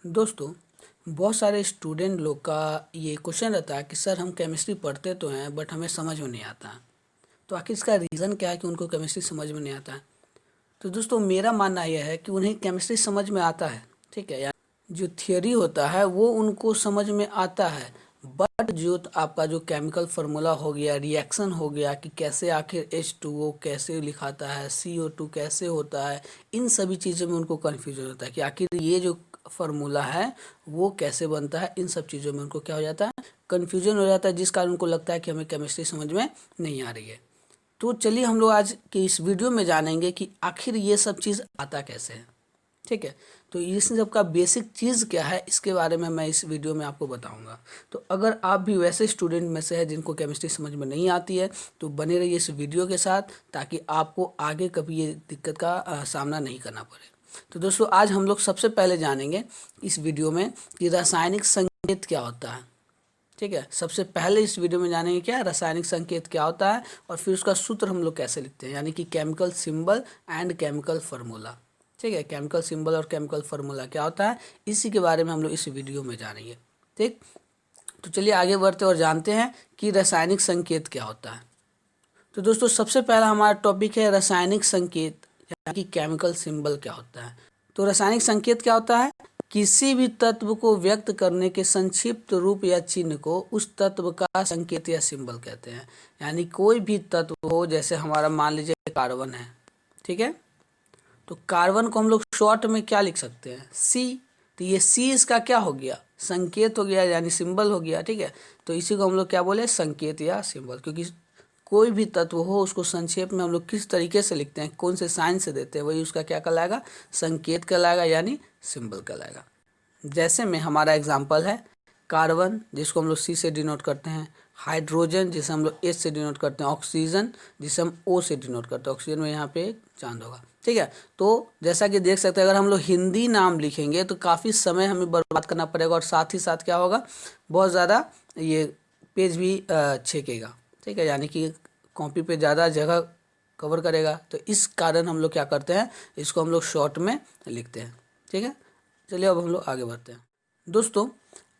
दोस्तों, बहुत सारे स्टूडेंट लोग का ये क्वेश्चन रहता है कि सर हम केमिस्ट्री पढ़ते तो हैं बट हमें समझ में नहीं आता है। तो आखिर इसका रीज़न क्या है कि उनको केमिस्ट्री समझ में नहीं आता है। तो दोस्तों, मेरा मानना यह है कि उन्हें केमिस्ट्री समझ में आता है, ठीक है। यानी जो थियोरी होता है वो उनको समझ में आता है, बट जो आपका जो केमिकल फार्मूला हो गया, रिएक्शन हो गया कि कैसे आखिर H2O कैसे लिखाता है, CO2 कैसे होता है, इन सभी चीज़ों में उनको कन्फ्यूजन होता है कि आखिर ये जो फार्मूला है वो कैसे बनता है। इन सब चीज़ों में उनको क्या हो जाता है, कन्फ्यूजन हो जाता है, जिस कारण उनको लगता है कि हमें केमिस्ट्री समझ में नहीं आ रही है। तो चलिए हम लोग आज के इस वीडियो में जानेंगे कि आखिर ये सब चीज़ आता कैसे है, ठीक है। तो इस सब का बेसिक चीज़ क्या है, इसके बारे में मैं इस वीडियो में आपको बताऊंगा। तो अगर आप भी वैसे स्टूडेंट में से हैं जिनको केमिस्ट्री समझ में नहीं आती है तो बने रहिए इस वीडियो के साथ, ताकि आपको आगे कभी ये दिक्कत का सामना नहीं करना पड़े। तो दोस्तों, आज हम लोग सबसे पहले जानेंगे इस वीडियो में कि रासायनिक संकेत क्या होता है, ठीक है। सबसे पहले इस वीडियो में जानेंगे क्या रासायनिक संकेत क्या होता है, और फिर उसका सूत्र हम लोग कैसे लिखते हैं, यानी कि chemical symbol and chemical formula, ठीक है। केमिकल सिंबल और केमिकल फार्मूला क्या होता है, इसी के बारे में हम लोग इस वीडियो में जानेंगे, ठीक। तो चलिए आगे बढ़ते और जानते हैं कि रासायनिक संकेत क्या होता है। तो दोस्तों, सबसे पहला हमारा टॉपिक है रासायनिक संकेत, यानी कि केमिकल सिंबल क्या होता है। तो रासायनिक संकेत क्या होता है, किसी भी तत्व को व्यक्त करने के संक्षिप्त रूप या चिन्ह को उस तत्व का संकेत या सिंबल कहते हैं। यानी कोई भी तत्व हो, जैसे हमारा मान लीजिए कार्बन है, ठीक है। तो कार्बन को हम लोग शॉर्ट में क्या लिख सकते हैं, सी। तो ये सी इसका क्या हो गया, संकेत हो गया, यानी सिंबल हो गया, ठीक है। तो इसी को हम लोग क्या बोले, संकेत या सिंबल। क्योंकि कोई भी तत्व हो उसको संक्षेप में हम लोग किस तरीके से लिखते हैं, कौन से साइन से देते हैं, वही उसका क्या कहलाएगा, संकेत कहलाएगा, यानी सिंबल कहलाएगा। जैसे में हमारा एग्जाम्पल है कार्बन, जिसको हम लोग सी से डिनोट करते हैं, हाइड्रोजन जिसे हम लोग एच से डिनोट करते हैं, ऑक्सीजन जिसे हम ओ से डिनोट करते हैं। ऑक्सीजन में यहाँ पे एक चांद होगा, ठीक है। तो जैसा कि देख सकते हैं, अगर हम लोग हिंदी नाम लिखेंगे तो काफ़ी समय हमें बर्बाद करना पड़ेगा, और साथ ही साथ क्या होगा, बहुत ज़्यादा ये पेज भी छेकेगा, ठीक है। यानी कि कॉपी पे ज़्यादा जगह कवर करेगा। तो इस कारण हम लोग क्या करते हैं, इसको हम लोग शॉर्ट में लिखते हैं, ठीक है। चलिए अब हम लोग आगे बढ़ते हैं। दोस्तों,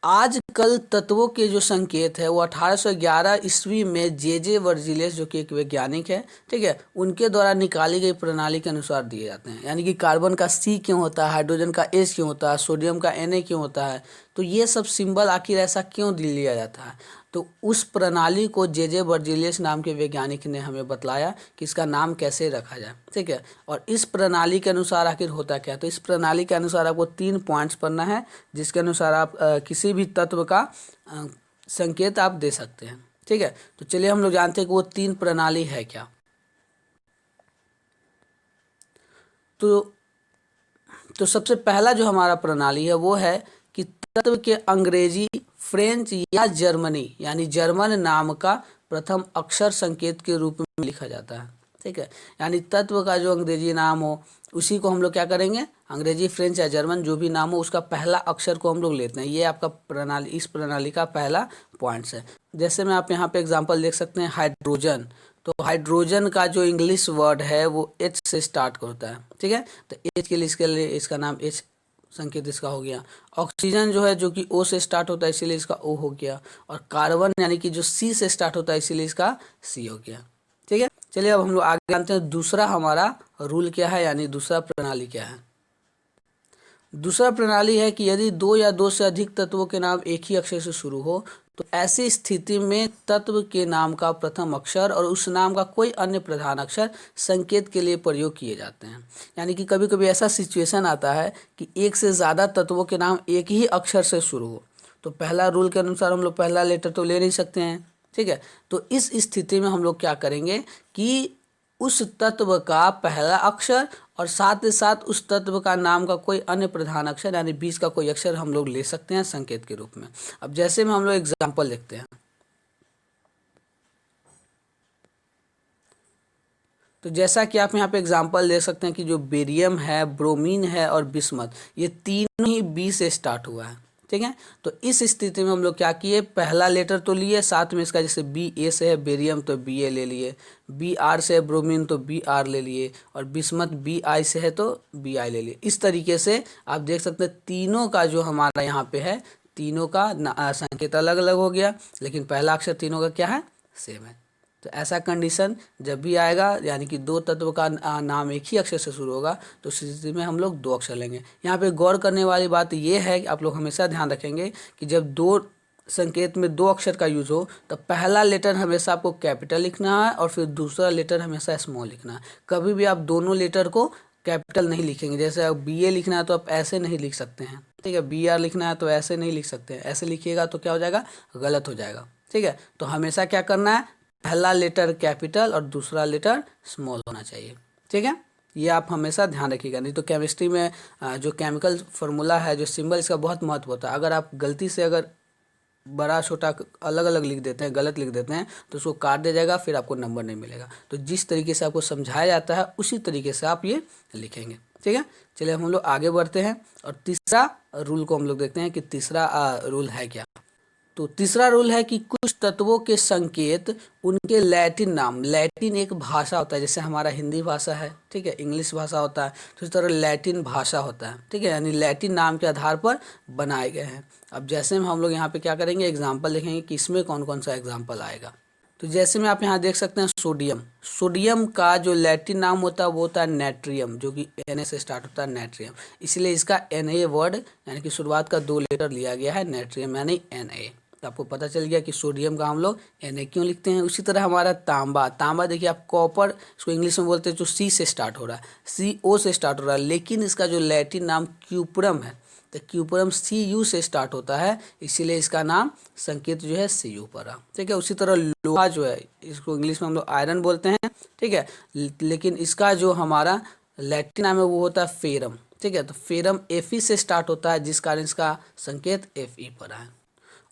आजकल तत्वों के जो संकेत है वो 1811 ईस्वी में जे वर्जिलियस, जो कि एक वैज्ञानिक है, ठीक है, उनके द्वारा निकाली गई प्रणाली के अनुसार दिए जाते हैं। यानी कि कार्बन का सी क्यों होता है, हाइड्रोजन का एच क्यों होता है, सोडियम का Na क्यों होता है, तो ये सब सिंबल आखिर ऐसा क्यों लिया जाता है। तो उस प्रणाली को जे वर्जिलियस नाम के वैज्ञानिक ने हमें बतलाया कि इसका नाम कैसे रखा जाए, ठीक है। और इस प्रणाली के अनुसार आखिर होता क्या है, तो इस प्रणाली के अनुसार आपको 3 पॉइंट्स पढ़ना है, जिसके अनुसार आप किसी भी तत्व का संकेत आप दे सकते हैं, ठीक है। तो चलिए हम लोग जानते हैं कि वो 3 प्रणाली है क्या। तो सबसे पहला जो हमारा प्रणाली है वो है कि तत्व के अंग्रेजी, फ्रेंच या जर्मनी, यानी जर्मन नाम का प्रथम अक्षर संकेत के रूप में लिखा जाता है, ठीक है। यानी तत्व का जो अंग्रेजी नाम हो उसी को हम लोग क्या करेंगे, अंग्रेजी, फ्रेंच या जर्मन जो भी नाम हो उसका पहला अक्षर को हम लोग लेते हैं। ये आपका प्रणाली, इस प्रणाली का पहला पॉइंट्स है। जैसे में आप यहाँ पे एग्जांपल देख सकते हैं, हाइड्रोजन। तो हाइड्रोजन का जो इंग्लिश वर्ड है वो एच से स्टार्ट होता है, ठीक है। तो एच के लिए इसका नाम एच संकेत इसका हो गया। ऑक्सीजन जो है जो कि ओ से स्टार्ट होता है, इसीलिए इसका ओ हो गया। और कार्बन यानी कि जो सी से स्टार्ट होता है, इसीलिए इसका सी हो गया, ठीक है। चलिए अब हम लोग आगे जानते हैं दूसरा हमारा रूल क्या है, यानी दूसरा प्रणाली क्या है। दूसरा प्रणाली है कि यदि 2 या 2 से अधिक तत्वों के नाम एक ही अक्षर से शुरू हो तो ऐसी स्थिति में तत्व के नाम का प्रथम अक्षर और उस नाम का कोई अन्य प्रधान अक्षर संकेत के लिए प्रयोग किए जाते हैं। यानी कि कभी कभी ऐसा सिचुएशन आता है कि एक से ज़्यादा तत्वों के नाम एक ही अक्षर से शुरू हो, तो पहला रूल के अनुसार हम लोग पहला लेटर तो ले नहीं सकते हैं, ठीक है। तो इस स्थिति में हम लोग क्या करेंगे कि उस तत्व का पहला अक्षर और साथ ही साथ उस तत्व का नाम का कोई अन्य प्रधान अक्षर, यानी बीच का कोई अक्षर हम लोग ले सकते हैं संकेत के रूप में। अब जैसे में हम लोग एग्जाम्पल देखते हैं, तो जैसा कि आप यहाँ पे एग्जाम्पल देख सकते हैं कि जो बेरियम है, ब्रोमीन है और बिस्मथ, ये तीनों ही बी से स्टार्ट हुआ है, ठीक है। तो इस स्थिति में हम लोग क्या किए, पहला लेटर तो लिए, साथ में इसका जैसे बी ए से है बेरियम तो बी ए ले लिए, बी आर से है ब्रोमीन तो बी आर ले लिए, और बिस्मथ बी आई से है तो बी आई ले लिए। इस तरीके से आप देख सकते हैं तीनों का जो हमारा यहाँ पे है, तीनों का संकेत अलग अलग हो गया, लेकिन पहला अक्षर तीनों का क्या है, सेम है। तो ऐसा कंडीशन जब भी आएगा, यानी कि दो तत्व का नाम एक ही अक्षर से शुरू होगा, तो उस स्थिति में हम लोग दो अक्षर लेंगे। यहाँ पे गौर करने वाली बात ये है कि आप लोग हमेशा ध्यान रखेंगे कि जब दो संकेत में दो अक्षर का यूज हो तो पहला लेटर हमेशा आपको कैपिटल लिखना है और फिर दूसरा लेटर हमेशा स्मॉल लिखना है। कभी भी आप दोनों लेटर को कैपिटल नहीं लिखेंगे। जैसे आप बी ए लिखना है तो आप ऐसे नहीं लिख सकते हैं, ठीक है। बी आर लिखना है तो ऐसे नहीं लिख सकते हैं, ऐसे लिखिएगा तो क्या हो जाएगा, गलत हो जाएगा, ठीक है। तो हमेशा क्या करना है, पहला लेटर कैपिटल और दूसरा लेटर स्मॉल होना चाहिए, ठीक है। ये आप हमेशा ध्यान रखिएगा, नहीं तो केमिस्ट्री में जो केमिकल फार्मूला है, जो सिंबल, इसका बहुत महत्व होता है। अगर आप गलती से अगर बड़ा छोटा अलग अलग लिख देते हैं, गलत लिख देते हैं, तो उसको काट दिया जाएगा, फिर आपको नंबर नहीं मिलेगा। तो जिस तरीके से आपको समझाया जाता है उसी तरीके से आप ये लिखेंगे, ठीक है। चलिए हम लोग आगे बढ़ते हैं और तीसरा रूल को हम लोग देखते हैं कि तीसरा रूल है क्या। तो तीसरा रूल है कि कुछ तत्वों के संकेत उनके लैटिन नाम, लैटिन एक भाषा होता है, जैसे हमारा हिंदी भाषा है, ठीक है, इंग्लिश भाषा होता है, तो इस तरह लैटिन भाषा होता है, ठीक है, यानी लैटिन नाम के आधार पर बनाए गए हैं। अब जैसे हम लोग यहाँ पे क्या करेंगे, एग्जाम्पल देखेंगे कि इसमें कौन कौन सा एग्जाम्पल आएगा। तो जैसे में आप यहाँ देख सकते हैं सोडियम, सोडियम का जो लैटिन नाम होता है वो होता है नेट्रियम, जो कि Na से स्टार्ट होता है, नेट्रियम। इसलिए इसका Na वर्ड यानी कि शुरुआत का दो लेटर लिया गया है, नेट्रियम यानी Na। तो आपको पता चल गया कि सोडियम का हम लोग Na क्यों लिखते हैं। उसी तरह हमारा तांबा, तांबा देखिए आप कॉपर, इसको इंग्लिश में बोलते हैं, जो C से स्टार्ट हो रहा है, CO से स्टार्ट हो रहा है, लेकिन इसका जो लैटिन नाम क्यूपरम है, तो क्यूपरम Cu से स्टार्ट होता है, इसीलिए इसका नाम संकेत जो है Cu पर है, ठीक है। उसी तरह लोहा जो है, इसको इंग्लिश में हम लोग आयरन बोलते हैं, ठीक है, लेकिन इसका जो हमारा लैटिन नाम है वो होता है फेरम, ठीक है। तो फेरम Fe से स्टार्ट होता है, जिस कारण इसका संकेत Fe पर है।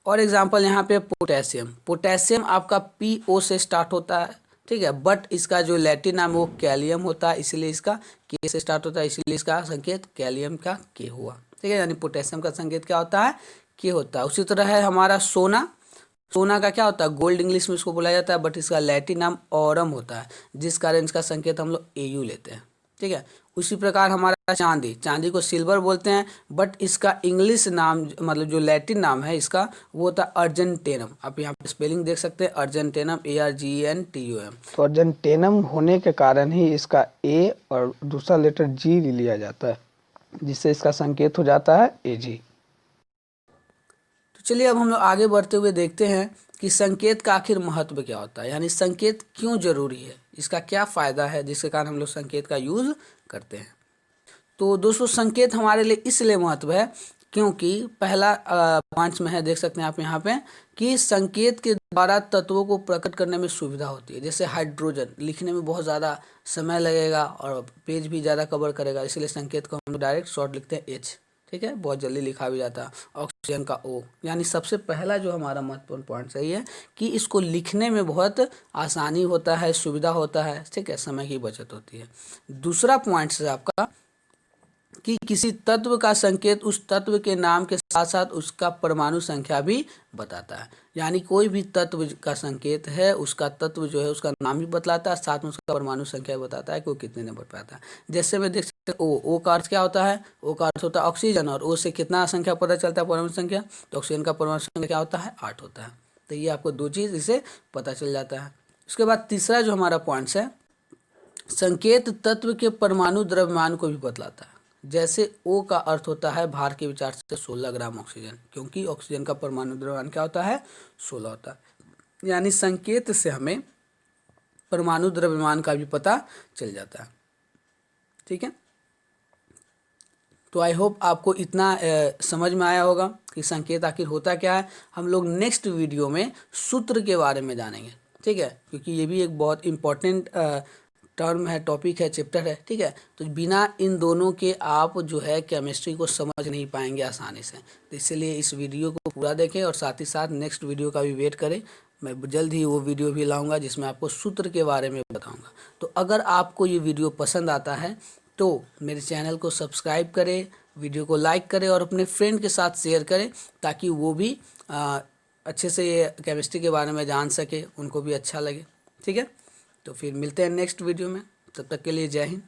और एग्जाम्पल यहाँ पे पोटेशियम, पोटेशियम आपका PO से स्टार्ट होता है, ठीक है, बट इसका जो लैटिन नाम है वो कैलियम होता है, इसलिए इसका K से स्टार्ट होता है, इसलिए इसका संकेत कैलियम का K हुआ, ठीक है। यानी पोटेशियम का संकेत क्या होता है, K होता है। उसी तरह है हमारा सोना, सोना का क्या होता है, गोल्ड इंग्लिश में इसको बोला जाता है, बट इसका लैटिन नाम ऑरम होता है, जिस कारण इसका संकेत हम लोग AU लेते हैं, ठीक है। उसी प्रकार हमारा चांदी, चांदी को सिल्वर बोलते हैं, बट इसका इंग्लिश नाम मतलब जो लैटिन नाम है इसका वो होता है अर्जेंटेनम। आप यहाँ पे स्पेलिंग देख सकते हैं, अर्जेंटेनम ARGENTUM। तो अर्जेंटेनम होने के कारण ही इसका A और दूसरा लेटर G लिया जाता है, जिससे इसका संकेत हो जाता है AG। तो चलिए अब हम लोग आगे बढ़ते हुए देखते हैं कि संकेत का आखिर महत्व क्या होता है, यानी संकेत क्यों जरूरी है, इसका क्या फ़ायदा है जिसके कारण हम लोग संकेत का यूज़ करते हैं। तो दोस्तों संकेत हमारे लिए इसलिए महत्व है क्योंकि पहला पॉइंट्स में है, देख सकते हैं आप यहाँ पे, कि संकेत के द्वारा तत्वों को प्रकट करने में सुविधा होती है। जैसे हाइड्रोजन लिखने में बहुत ज़्यादा समय लगेगा और पेज भी ज़्यादा कवर करेगा, इसलिए संकेत को हम डायरेक्ट शॉर्ट लिखते हैं H, ठीक है, बहुत जल्दी लिखा भी जाता है। ऑक्सीजन का O, यानी सबसे पहला जो हमारा महत्वपूर्ण पॉइंट सही है कि इसको लिखने में बहुत आसानी होता है, सुविधा होता है, ठीक है, समय की बचत होती है। दूसरा पॉइंट है आपका कि किसी तत्व का संकेत उस तत्व के नाम के साथ साथ उसका परमाणु संख्या भी बताता है, यानी कोई भी तत्व का संकेत है, उसका तत्व जो है उसका नाम भी बतलाता है, साथ में उसका परमाणु संख्या बताता है कि वो कितने नंबर पर आता है। जैसे मैं देख सकते हैं O का अर्थ क्या होता है, O का अर्थ होता है ऑक्सीजन, और O से कितना संख्या पता चलता है, परमाणु संख्या, तो ऑक्सीजन का परमाणु संख्या क्या होता है, 8 होता है। तो ये आपको दो चीज़ इससे पता चल जाता है। उसके बाद तीसरा जो हमारा पॉइंट्स है, संकेत तत्व के परमाणु द्रव्यमान को भी बतलाता है। जैसे O का अर्थ होता है भार के विचार से 16 ग्राम ऑक्सीजन, क्योंकि ऑक्सीजन का परमाणु द्रव्यमान क्या होता है, 16 होता है। यानी संकेत से हमें परमाणु द्रव्यमान का भी पता चल जाता है, ठीक है। तो आई होप आपको इतना समझ में आया होगा कि संकेत आखिर होता क्या है। हम लोग नेक्स्ट वीडियो में सूत्र के बारे में जानेंगे, ठीक है, क्योंकि ये भी एक बहुत इम्पोर्टेंट टर्म है, टॉपिक है, चैप्टर है, ठीक है। तो बिना इन दोनों के आप जो है केमिस्ट्री को समझ नहीं पाएंगे आसानी से, तो इसलिए इस वीडियो को पूरा देखें और साथ ही साथ नेक्स्ट वीडियो का भी वेट करें। मैं जल्द ही वो वीडियो भी लाऊंगा जिसमें आपको सूत्र के बारे में बताऊंगा। तो अगर आपको ये वीडियो पसंद आता है तो मेरे चैनल को सब्सक्राइब करें, वीडियो को लाइक करें और अपने फ्रेंड के साथ शेयर करें ताकि वो भी अच्छे से केमिस्ट्री के बारे में जान सके, उनको भी अच्छा लगे। ठीक है, तो फिर मिलते हैं नेक्स्ट वीडियो में, तब तक के लिए जय हिंद।